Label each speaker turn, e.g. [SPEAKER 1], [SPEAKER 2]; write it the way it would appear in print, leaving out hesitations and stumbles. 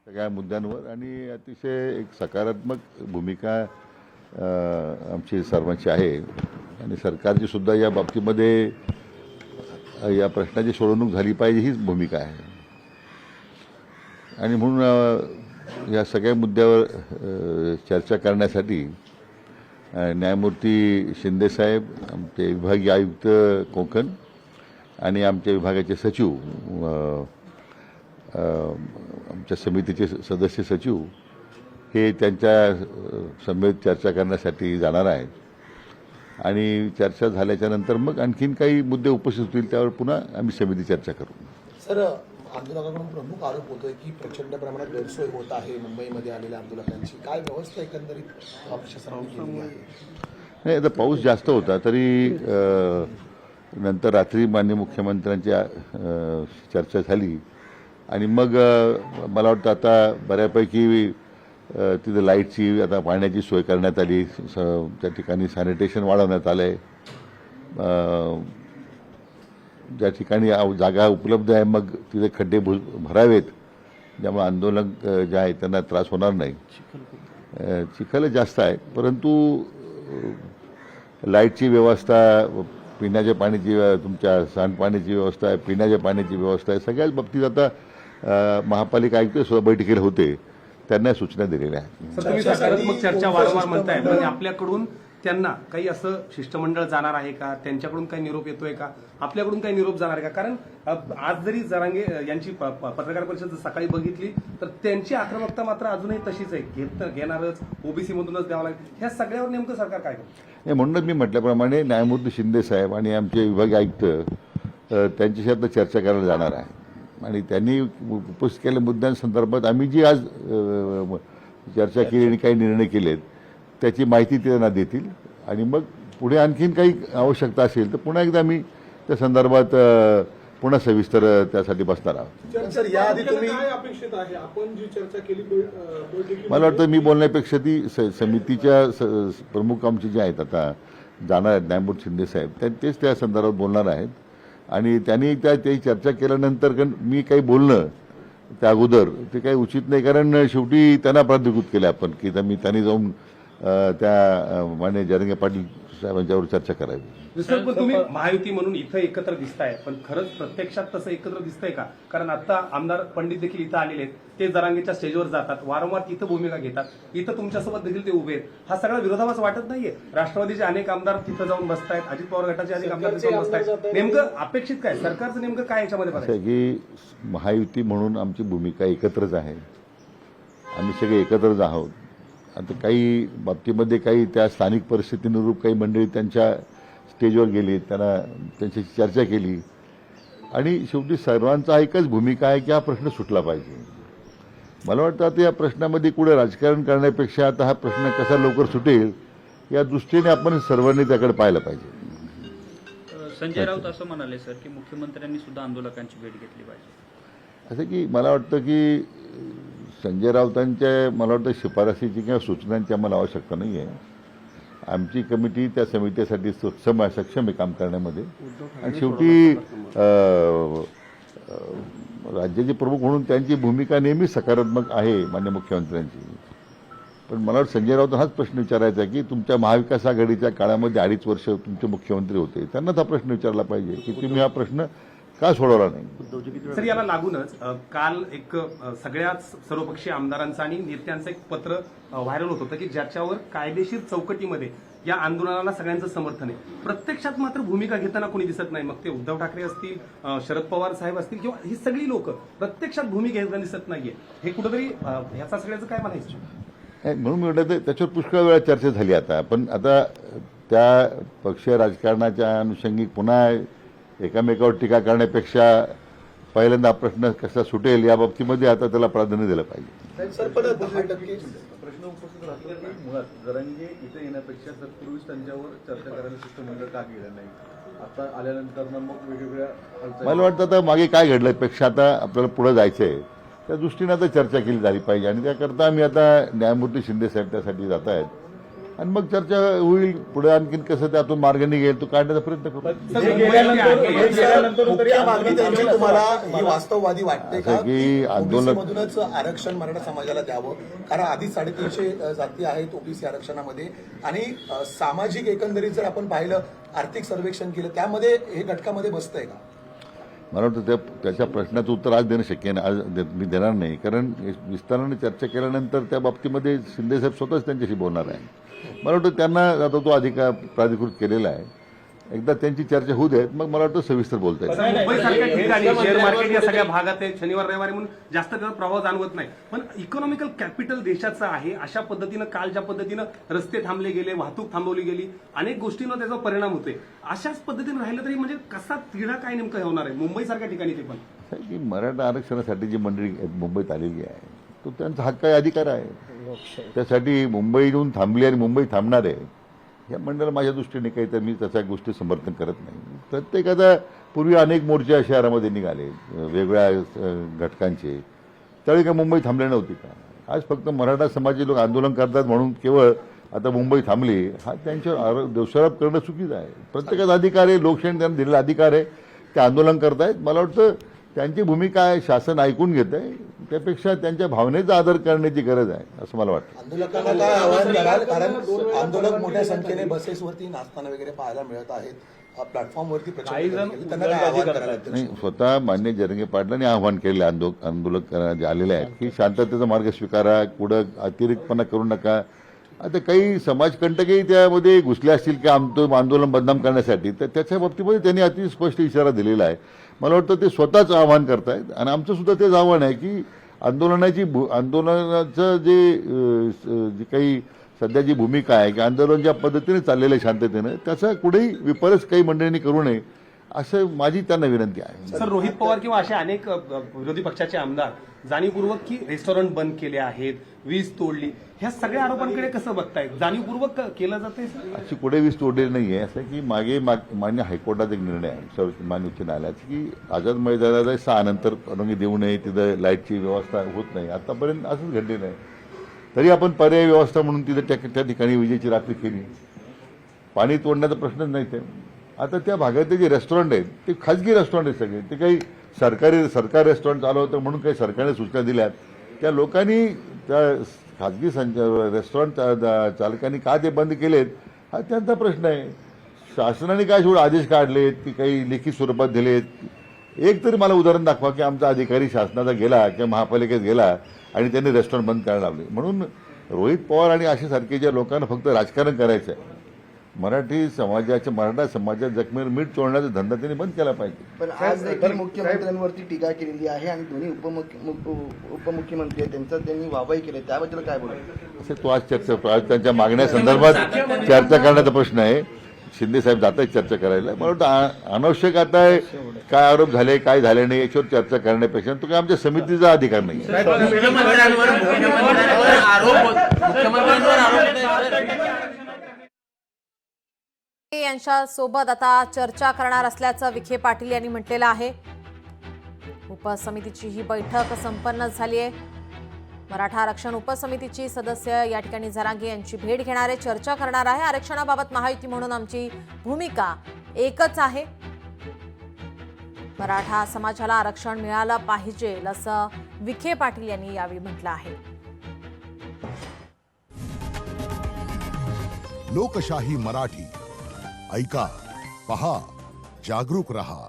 [SPEAKER 1] सगळ्या मुद्द्यांवर आणि अतिशय एक सकारात्मक भूमिका आमची सर्वांची आहे आणि सरकारची सुद्धा या बाबतीमध्ये या प्रश्नाची सोडवणूक झाली पाहिजे हीच भूमिका आहे आणि म्हणून या सगळ्या मुद्द्यावर चर्चा करण्यासाठी न्यायमूर्ती शिंदेसाहेब, आमचे विभागीय आयुक्त कोकण आणि आमच्या विभागाचे सचिव, आमच्या समितीचे सदस्य सचिव हे त्यांच्या समेत चर्चा करण्यासाठी जाणार आहेत आणि चर्चा झाल्याच्या नंतर मग आणखीन काही मुद्दे उपस्थित होतील त्यावर पुन्हा आम्ही समिती चर्चा करू.
[SPEAKER 2] सर, आंदोलकांकडून प्रमुख आरोप होतोय की प्रचंड प्रमाणात गैरसोय होत आहे मुंबईमध्ये आलेल्या आंदोलकांची. काय व्यवस्था एकंदरीत प्रशासनाने केली आहे?
[SPEAKER 1] नाही, आता पाऊस जास्त होता तरी नंतर रात्री माननीय मुख्यमंत्र्यांच्या चर्चा झाली आणि मग मला वाटतं आता बऱ्यापैकी तिथे लाईटची, आता पाण्याची सोय करण्यात आली, त्या ठिकाणी सॅनिटेशन वाढवण्यात आलं आहे, ज्या ठिकाणी जागा उपलब्ध आहे मग तिथे खड्डे भरावेत ज्यामुळे आंदोलक जे आहे त्यांना त्रास होणार नाही. चिखल जास्त आहे परंतु लाईटची व्यवस्था, पिण्याच्या पाण्याची, तुमच्या सांडपाण्याची व्यवस्था आहे, पिण्याच्या पाण्याची व्यवस्था आहे, सगळ्याच बाबतीत आता महापालिका आयुक्त सुद्धा बैठकीला होते, त्यांना सूचना दिलेल्या आहेत.
[SPEAKER 3] तुम्ही सकारात्मक चर्चा वारंवार म्हणताय, म्हणजे आपल्याकडून त्यांना काही असं शिष्टमंडळ जाणार आहे का? त्यांच्याकडून काही निरोप येतोय का? आपल्याकडून काही निरोप जाणार आहे का? कारण आज जरी जरांगे यांची पत्रकार परिषद सकाळी बघितली तर त्यांची आक्रमकता मात्र अजूनही तशीच आहे, घेणारच, ओबीसी मधूनच द्यावं लागेल. ह्या सगळ्यावर नेमकं सरकार काय करतं?
[SPEAKER 1] म्हणूनच मी म्हटल्याप्रमाणे न्यायमूर्ती शिंदे साहेब आणि आमचे विभागीय आयुक्त त्यांच्याशी आता चर्चा करायला जाणार आहे आणि त्यांनी उपस्थित केलेल्या मुद्द्यांसंदर्भात आम्ही जी आज चर्चा केली आणि काही निर्णय केलेत त्याची माहिती ते त्यांना देतील आणि मग पुढे आणखीन काही आवश्यकता असेल तर पुन्हा एकदा आम्ही त्या संदर्भात पुन्हा सविस्तर त्यासाठी बसणार आहोत.
[SPEAKER 2] सर, याआधी तुम्ही
[SPEAKER 4] काय अपेक्षित आहे? आपण जी चर्चा केली
[SPEAKER 1] मला वाटतं मी बोलण्यापेक्षा ती समितीच्या प्रमुख आमचे जे आहेत आता जाणार आहेत न्यायमूर्ती शिंदे साहेब, तेच त्या संदर्भात बोलणार आहेत आणि त्यांनी त्याची चर्चा केल्यानंतर मी काही बोलणं त्या अगोदर ते काही उचित नाही, कारण शेवटी त्यांना प्राधिकृत केलं आपण की त्यांनी जाऊन त्या माननीय जरांगे पाटील साहेबांच्यावर चर्चा करावी.
[SPEAKER 3] सर, पण तुम्ही महायुती म्हणून इथं एकत्र दिसताय, पण खरंच प्रत्यक्षात तसं एकत्र दिसतंय का? कारण आता आमदार पंडित देखील इथं आलेले आहेत, ते जरांगेच्या स्टेजवर जातात, वारंवार इथं भूमिका घेतात, इथं तुमच्यासोबत देखील ते उभे आहेत. हा सगळा विरोधाभास वाटत नाहीये? राष्ट्रवादीचे अनेक आमदार तिथं जाऊन बसतायत, अजित पवार गटाचे अनेक आमदार तिथं जाऊन बसतायत. नेमकं अपेक्षित काय? सरकारचं नेमकं काय याच्यामध्ये
[SPEAKER 1] असं आहे की महायुती म्हणून आमची भूमिका एकत्रच आहे, आम्ही सगळे एकत्रच आहोत. आता काही बाबतीमध्ये काही त्या स्थानिक परिस्थितीनुरूप काही मंडळी त्यांच्या स्टेजवर गेली, त्यांना त्यांच्याशी चर्चा केली आणि शेवटी सर्वांचा एकच भूमिका आहे की हा प्रश्न सुटला पाहिजे. मला वाटतं आता या प्रश्नामध्ये कुठे राजकारण करण्यापेक्षा आता हा प्रश्न कसा लवकर सुटेल या दृष्टीने आपण सर्वांनी त्याकडे पाहायला पाहिजे.
[SPEAKER 5] संजय राऊत असं म्हणाले सर की मुख्यमंत्र्यांनी सुद्धा आंदोलकांची भेट घेतली पाहिजे.
[SPEAKER 1] असं की मला वाटतं की संजय राऊतांच्या मला वाटतं शिफारसीची किंवा सूचनांची आम्हाला आवश्यकता नाही आहे. आमची कमिटी त्या समितीसाठी सक्षम आहे काम करण्यामध्ये आणि शेवटी राज्याचे प्रमुख म्हणून त्यांची भूमिका नेहमीच सकारात्मक आहे माननीय मुख्यमंत्र्यांची. पण मला वाटतं संजय राऊत हाच प्रश्न विचारायचा आहे की तुमच्या महाविकास आघाडीच्या काळामध्ये 2.5 वर्ष तुमचे मुख्यमंत्री होते, त्यांनाच हा प्रश्न विचारला पाहिजे की तुम्ही हा प्रश्न का सोडवला नाही.
[SPEAKER 3] सर, याला लागूनच काल एक सगळ्याच सर्वपक्षीय आमदारांचं आणि नेत्यांचं एक पत्र व्हायरल होत होतं की ज्याच्यावर कायदेशीर चौकटीमध्ये या आंदोलनाला सगळ्यांचं समर्थन आहे. प्रत्यक्षात मात्र भूमिका घेताना कोणी दिसत नाही. मग ते उद्धव ठाकरे असतील, शरद पवार साहेब असतील किंवा ही सगळी लोक प्रत्यक्षात भूमिका घेताना दिसत नाहीये. हे कुठेतरी ह्याचा सगळ्याचं काय म्हणायचं?
[SPEAKER 1] म्हणून मी म्हटलं त्याच्यावर पुष्कळ वेळा चर्चा झाली आता, पण आता त्या पक्षीय राजकारणाच्या अनुषंगिक पुन्हा एकामेकावर टीका करण्यापेक्षा पहिल्यांदा प्रश्न कसा सुटेल या बाबतीमध्ये आता त्याला प्राधान्य दिलं पाहिजे.
[SPEAKER 2] सर, पण 10%
[SPEAKER 6] प्रश्न उपस्थित राहतो की मुळात जरांगे इथे येण्यापेक्षा जर पूर्वीच त्यांच्यावर चर्चा करायला शिष्टमंडळ का गेलं नाही, आता आल्यानंतर मग वेगवेगळ्या
[SPEAKER 1] मला वाटतं आता मागे काय घडलं पेक्षा आता आपल्याला पुढे जायचं आहे त्या दृष्टीने आता चर्चा केली झाली पाहिजे आणि त्याकरता आम्ही आता न्यायमूर्ती शिंदे साहेब त्यासाठी जात आहेत आणि मग चर्चा होईल पुढे आणखीन कसं त्यातून मार्ग निघेल तो काढण्याचा प्रयत्न करू.
[SPEAKER 2] मुख्य मागणी त्यांची तुम्हाला ही वास्तववादी वाटते का
[SPEAKER 1] असं की आंदोलन-
[SPEAKER 2] मधूनच आरक्षण मराठा समाजाला द्यावं? कारण आधी 350 जाती आहेत ओबीसी आरक्षणामध्ये आणि सामाजिक एकंदरीत जर आपण पाहिलं आर्थिक सर्वेक्षण केलं त्यामध्ये हे घटकामध्ये बसतंय का?
[SPEAKER 1] मला वाटतं त्याच्या प्रश्नाचं उत्तर आज देणं शक्य नाही, आज मी देणार नाही, कारण विस्ताराने चर्चा केल्यानंतर त्या बाबतीमध्ये शिंदेसाहेब स्वतःच त्यांच्याशी बोलणार आहे. मला वाटतं त्यांना आता तो अधिकार प्राधिकृत केलेला आहे, एकदा त्यांची चर्चा होऊ देत मग मला वाटतं सविस्तर बोलता येईल.
[SPEAKER 3] मुंबईसारख्या ठिकाणी शेअर मार्केट या सगळ्या भागात आहे, शनिवार रविवारी म्हणून जास्त त्याचा प्रभाव जाणवत नाही, पण इकॉनॉमिकल कॅपिटल देशाचं आहे. अशा पद्धतीनं काल ज्या पद्धतीनं रस्ते थांबले गेले, वाहतूक थांबवली गेली, अनेक गोष्टींवर त्याचा परिणाम होते. अशाच पद्धतीने राहिलं तरी म्हणजे कसा तिढा काय नेमकं होणार आहे मुंबईसारख्या ठिकाणी? ते पण
[SPEAKER 1] असं आहे की मराठा आरक्षणासाठी जी मंडळी मुंबईत आलेली आहे तो त्यांचा हक्क आहे, अधिकार आहे. त्यासाठी मुंबईहून थांबली आणि मुंबई थांबणार आहे या मंडळाला माझ्या दृष्टीने काही तर मी त्याच्या गोष्टी समर्थन करत नाही. प्रत्येकाचा पूर्वी अनेक मोर्चे या शहरामध्ये निघाले वेगवेगळ्या घटकांचे, त्यावेळी काय मुंबई थांबली नव्हती का? आज फक्त मराठा समाजाचे लोक आंदोलन करतात म्हणून केवळ आता मुंबई थांबली हा त्यांच्यावर दोषारोप करणं चुकीचं आहे. प्रत्येकाचा अधिकार आहे, लोकशाही त्यांना दिलेला अधिकार आहे, ते आंदोलन करतायत. मला वाटतं त्यांची भूमिका आहे, शासन ऐकून घेत आहे, त्यापेक्षा त्यांच्या भावनेचा आदर करण्याची गरज आहे असं मला वाटतं.
[SPEAKER 2] आंदोलकांना काय आव्हान कराल? कारण आंदोलक मोठ्या संख्येने बसेसवरती नाचताना वगैरे पाहायला मिळत आहेत, प्लॅटफॉर्मवरती प्रचार त्यांना काय आव्हान कराल?
[SPEAKER 1] नाही, स्वतः मान्य जरंगे पाटलांनी आव्हान केलेलं आंदोलक जे आलेले आहेत की शांततेचा मार्ग स्वीकारा, कुठं अतिरिक्तपणा करू नका. आता काही समाजकंटकही त्यामध्ये घुसले असतील की आमचं आंदोलन बदनाम करण्यासाठी, तर त्याच्या बाबतीमध्ये त्यांनी अति स्पष्ट इशारा दिलेला आहे. मला वाटतं ते स्वतःच आव्हान करतायत आणि आमचं सुद्धा तेच आव्हान आहे की आंदोलनाचं जी काही सध्या जी भूमिका आहे की आंदोलन ज्या पद्धतीने चाललेलं आहे शांततेनं त्याचा कुठेही विपरीत काही मंडळींनी करू नये असं माझी त्यांना विनंती आहे.
[SPEAKER 3] सर, रोहित पवार किंवा असे अनेक विरोधी पक्षाचे आमदार जाणीवपूर्वक की रेस्टॉरंट बंद केले आहेत, वीज तोडली, ह्या सगळ्या आरोपांकडे कसं बघतायत? जाणीवपूर्वक केलं जाते?
[SPEAKER 1] अशी कुठे वीज तोडलेली नाही आहे. असं की मान्य हायकोर्टाचा एक निर्णय आहे मान्य उच्च न्यायालयाचा की आझाद मैदानाला 6 नंतर परवानगी देऊ नये, तिथं लाईटची व्यवस्था होत नाही. आतापर्यंत असंच घडलेलं आहे. तरी आपण पर्यायी व्यवस्था म्हणून तिथं त्या ठिकाणी विजेची रात्री केली. पाणी तोडण्याचा प्रश्नच नाही. ते आता त्या भागातले जे रेस्टॉरंट आहेत ते खाजगी रेस्टॉरंट आहेत सगळे, ते काही सरकारी रेस्टॉरंट चालू होतं म्हणून काही सरकारने सूचना दिल्यात. त्या लोकांनी त्या खाजगी रेस्टॉरंट चालकांनी का ते बंद केलेत हा त्यांचा प्रश्न आहे. शासनाने काय शेवट आदेश काढलेत की काही लेखी स्वरूपात दिलेत? एक तरी मला उदाहरण दाखवा की आमचा अधिकारी शासनाचा गेला किंवा महापालिकेत गेला आणि त्यांनी रेस्टॉरंट बंद करायला लावले. म्हणून रोहित पवार आणि अशा सारखे ज्या लोकांना फक्त राजकारण करायचं आहे, मराठा समाजाच्या जखमेवर मीठ चोळण्याचा धंदा त्यांनी बंद केला पाहिजे.
[SPEAKER 7] पण आज देखील मुख्यमंत्र्यांवरती टीका केलेली आहे आणि दोन्ही उपमुख्यमंत्री आहेत त्यांनी वाहवाही केली, त्याबद्दल काय बोलाल?
[SPEAKER 1] तो आज त्यांच्या मागण्यासंदर्भात चर्चा करण्याचा प्रश्न आहे. शिंदे साहेब जात आहेत चर्चा करायला. मला वाटतं अनावश्यक आता काय आरोप झाले काय झाले नाही याच्यावर चर्चा करण्यापेक्षा तो काय आमच्या समितीचा अधिकार नाही.
[SPEAKER 8] यांच्या सोबत आता चर्चा करणार असल्याचं विखे पाटील यांनी म्हटलेलं आहे. उपसमितीची ही बैठक संपन्न झाली आहे. मराठा आरक्षण उपसमितीची सदस्य या ठिकाणी जरांगे यांची भेट घेणार आहे, चर्चा करणार आहे. आरक्षणाबाबत महायुती म्हणून आमची भूमिका एकच आहे, मराठा समाजाला आरक्षण मिळालं पाहिजे असं विखे पाटील यांनी यावेळी म्हटलं आहे.
[SPEAKER 9] लोकशाही मराठी ऐका, पहा, जागरूक रहा.